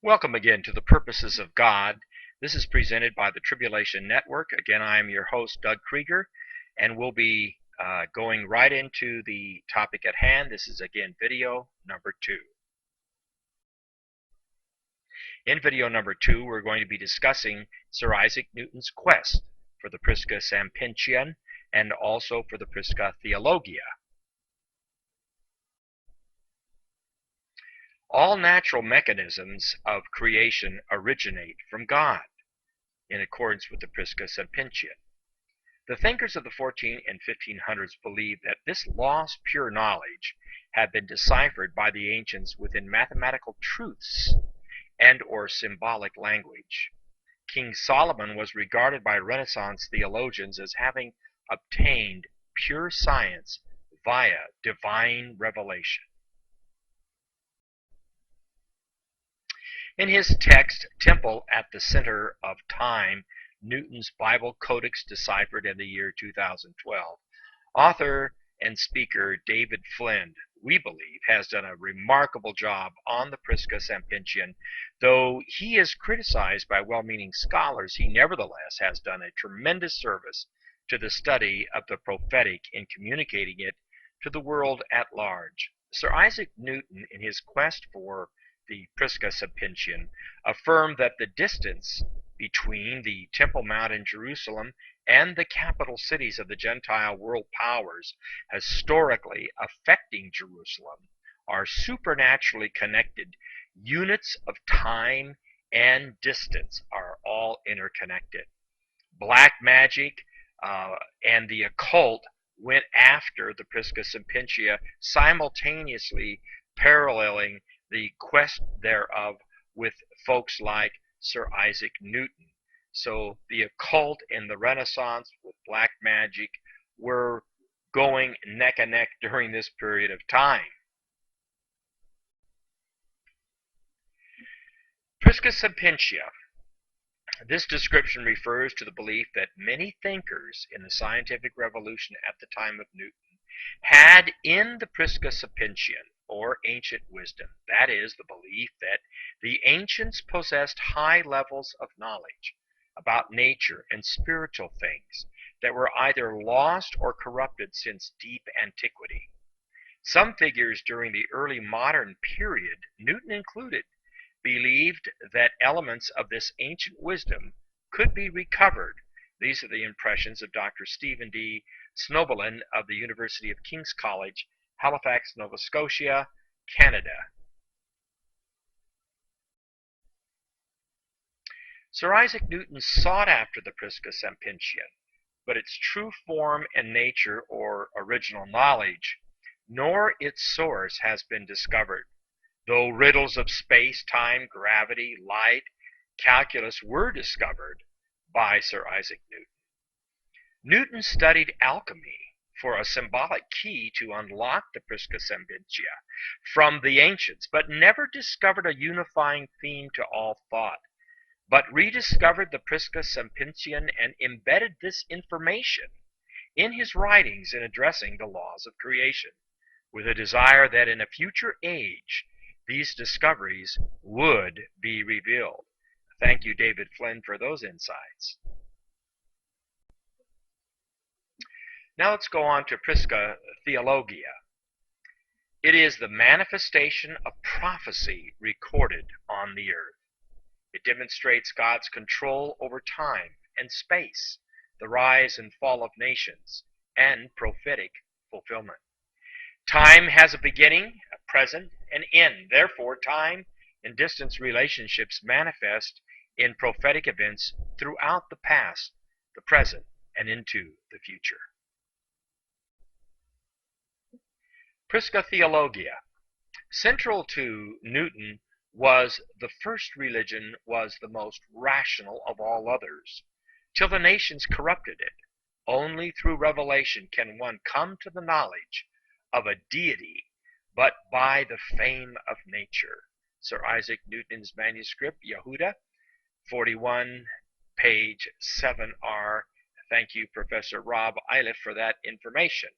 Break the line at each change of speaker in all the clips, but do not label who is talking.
Welcome again to the Purposes of God. This is presented by the Tribulation Network. Again, I am your host, Doug Krieger, and we'll be going right into the topic at hand. This is again video number 2. In video number 2, we're going to be discussing Sir Isaac Newton's quest for the Prisca Sapientiam and also for the Prisca Theologia. All natural mechanisms of creation originate from God, in accordance with the Prisca Sapientiam. The thinkers of the 14 and 1500s believed that this lost pure knowledge had been deciphered by the ancients within mathematical truths and or symbolic language. King Solomon was regarded by Renaissance theologians as having obtained pure science via divine revelation. In his text, Temple at the Center of Time, Newton's Bible Codex deciphered in the year 2012, author and speaker David Flynn, we believe, has done a remarkable job on the Prisca Sapientiam. Though he is criticized by well-meaning scholars, he nevertheless has done a tremendous service to the study of the prophetic in communicating it to the world at large. Sir Isaac Newton, in his quest for the Prisca Sapientiam, affirmed that the distance between the Temple Mount in Jerusalem and the capital cities of the Gentile world powers historically affecting Jerusalem are supernaturally connected. Units of time and distance are all interconnected. Black magic and the occult went after the Prisca Sapientiam, simultaneously paralleling the quest thereof with folks like Sir Isaac Newton. So the occult and the Renaissance with black magic were going neck and neck during this period of time. Prisca Sapientiam. This description refers to the belief that many thinkers in the scientific revolution at the time of Newton had in the Prisca Sapientiam, or ancient wisdom. That is, the belief that the ancients possessed high levels of knowledge about nature and spiritual things that were either lost or corrupted since deep antiquity. Some figures during the early modern period, Newton included, believed that elements of this ancient wisdom could be recovered. These are the impressions of Dr. Stephen D. Snobelin of the University of King's College, Halifax, Nova Scotia, Canada. Sir Isaac Newton sought after the Prisca Sapientiam, but its true form and nature, or original knowledge, nor its source has been discovered. Though riddles of space, time, gravity, light, calculus were discovered by Sir Isaac Newton. Newton studied alchemy for a symbolic key to unlock the Prisca Sapientiam from the ancients, but never discovered a unifying theme to all thought, but rediscovered the Prisca Sapientiam and embedded this information in his writings in addressing the laws of creation, with a desire that in a future age these discoveries would be revealed. Thank you, David Flynn, for those insights. Now let's go on to Prisca Theologia. It is the manifestation of prophecy recorded on the earth. It demonstrates God's control over time and space, the rise and fall of nations, and prophetic fulfillment. Time has a beginning, a present, and end. Therefore, time and distance relationships manifest in prophetic events throughout the past, the present, and into the future. Prisca Theologia. Central to Newton was the first religion was the most rational of all others, till the nations corrupted it. Only through revelation can one come to the knowledge of a deity, but by the fame of nature. Sir Isaac Newton's manuscript, Yehuda, 41, page 7R. Thank you, Professor Rob Iliff, for that information.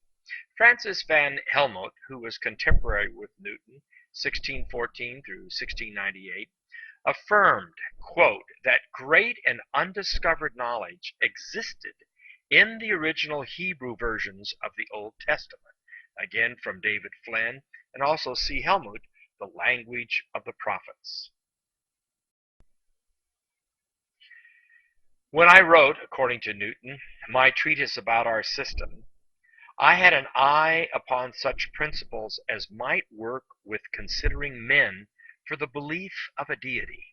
Francis van Helmont, who was contemporary with Newton, 1614 through 1698, affirmed, quote, that great and undiscovered knowledge existed in the original Hebrew versions of the Old Testament. Again, from David Flynn, and also C. Helmut, The Language of the Prophets. When I wrote, according to Newton, my treatise about our system, I had an eye upon such principles as might work with considering men for the belief of a deity,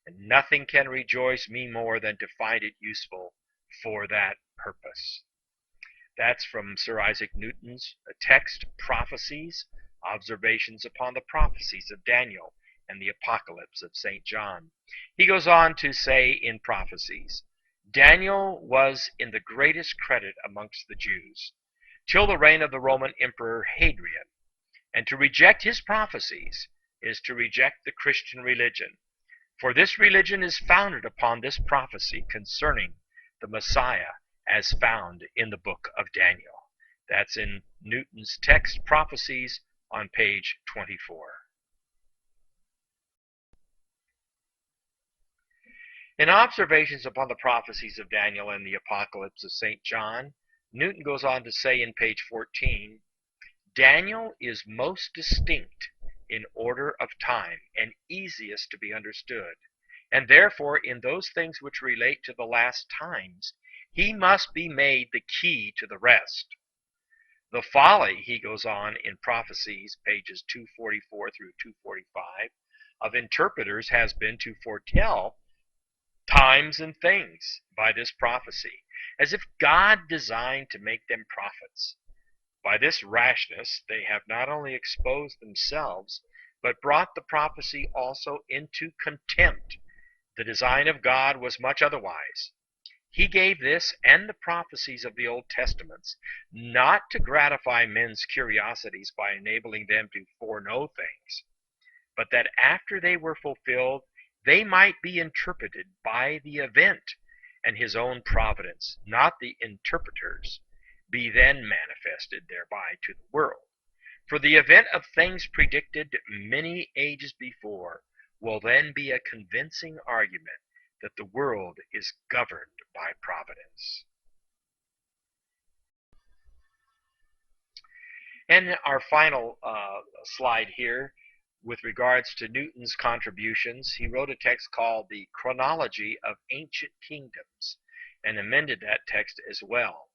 and nothing can rejoice me more than to find it useful for that purpose. That's from Sir Isaac Newton's text, Prophecies, Observations upon the Prophecies of Daniel and the Apocalypse of St. John. He goes on to say in Prophecies, Daniel was in the greatest credit amongst the Jews, till the reign of the Roman Emperor Hadrian, and to reject his prophecies is to reject the Christian religion, for this religion is founded upon this prophecy concerning the Messiah as found in the book of Daniel. That's in Newton's text, Prophecies, on page 24. In Observations upon the Prophecies of Daniel and the Apocalypse of St. John, Newton goes on to say in page 14, Daniel is most distinct in order of time and easiest to be understood, and therefore in those things which relate to the last times, he must be made the key to the rest. The folly, he goes on in Prophecies, pages 244 through 245, of interpreters has been to foretell times and things by this prophecy, as if God designed to make them prophets. By this rashness they have not only exposed themselves, but brought the prophecy also into contempt. The design of God was much otherwise. He gave this and the prophecies of the Old Testaments not to gratify men's curiosities by enabling them to foreknow things, but that after they were fulfilled, they might be interpreted by the event, and his own providence, not the interpreter's, be then manifested thereby to the world. For the event of things predicted many ages before will then be a convincing argument that the world is governed by providence. And our final slide here, with regards to Newton's contributions, he wrote a text called The Chronology of Ancient Kingdoms, and amended that text as well.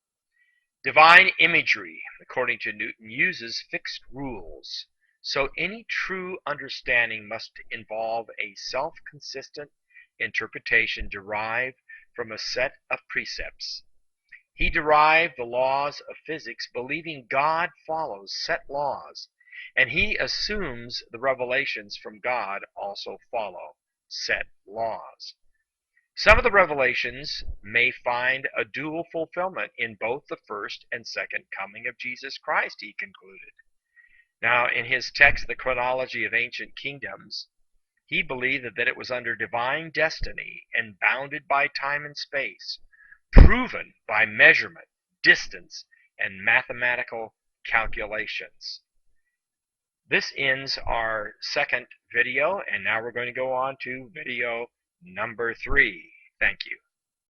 Divine imagery, according to Newton, uses fixed rules, so any true understanding must involve a self-consistent interpretation derived from a set of precepts. He derived the laws of physics believing God follows set laws, and he assumes the revelations from God also follow set laws. Some of the revelations may find a dual fulfillment in both the first and second coming of Jesus Christ, he concluded. Now, in his text, The Chronology of Ancient Kingdoms, he believed that it was under divine destiny and bounded by time and space, proven by measurement, distance, and mathematical calculations. This ends our second video, and now we're going to go on to video number 3. Thank you.